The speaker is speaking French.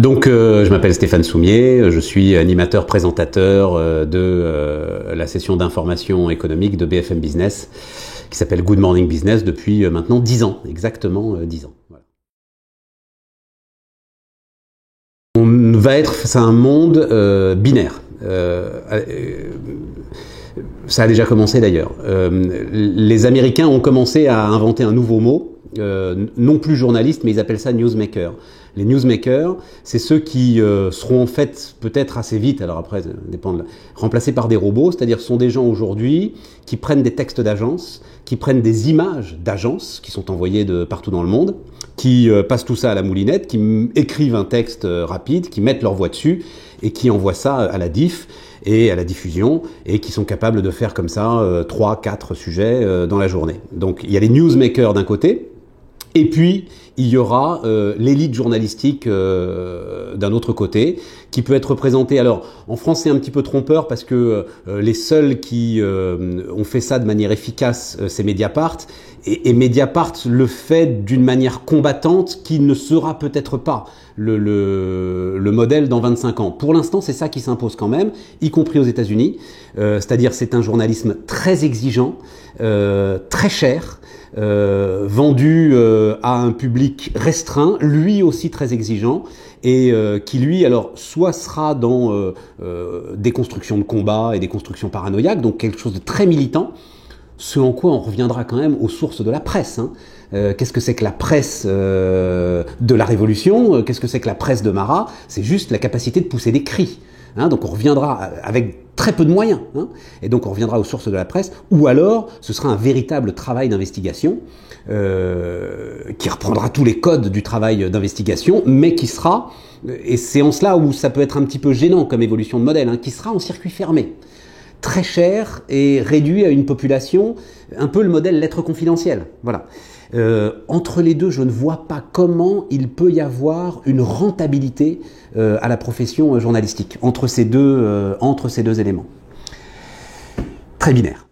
Donc, je m'appelle Stéphane Soumier, je suis animateur présentateur de la session d'information économique de BFM Business qui s'appelle Good Morning Business depuis maintenant 10 ans, exactement 10 ans. Voilà. On va être face à un monde binaire. Ça a déjà commencé d'ailleurs. Les Américains ont commencé à inventer un nouveau mot, non plus journaliste, mais ils appellent ça newsmaker. Les newsmakers, c'est ceux qui seront en fait peut-être assez vite, alors après ça dépend remplacés par des robots, c'est-à-dire ce sont des gens aujourd'hui qui prennent des textes d'agence, qui prennent des images d'agence qui sont envoyées de partout dans le monde, qui passent tout ça à la moulinette, qui écrivent un texte rapide, qui mettent leur voix dessus et qui envoient ça à la diff et à la diffusion, et qui sont capables de faire comme ça 3-4 sujets dans la journée. Donc il y a les newsmakers d'un côté, et puis il y aura l'élite journalistique d'un autre côté, qui peut être représentée. Alors en France c'est un petit peu trompeur parce que les seuls qui ont fait ça de manière efficace, c'est Mediapart, et Mediapart le fait d'une manière combattante qui ne sera peut-être pas le modèle dans 25 ans. Pour l'instant c'est ça qui s'impose quand même, y compris aux États-Unis, c'est-à-dire c'est un journalisme très exigeant, très cher, vendu à un public restreint, lui aussi très exigeant, et qui lui alors soit sera dans des constructions de combat et des constructions paranoïaques, donc quelque chose de très militant, ce en quoi on reviendra quand même aux sources de la presse, hein. Qu'est-ce que c'est que la presse de la Révolution? Qu'est-ce que c'est que la presse de Marat? C'est juste la capacité de pousser des cris. Hein, donc on reviendra avec très peu de moyens, hein, et donc on reviendra aux sources de la presse, ou alors ce sera un véritable travail d'investigation qui reprendra tous les codes du travail d'investigation, mais qui sera, et c'est en cela où ça peut être un petit peu gênant comme évolution de modèle, hein, qui sera en circuit fermé, très cher et réduit à une population, un peu le modèle lettre confidentielle. Voilà. Entre les deux, je ne vois pas comment il peut y avoir une rentabilité à la profession journalistique entre ces deux éléments. Très binaire.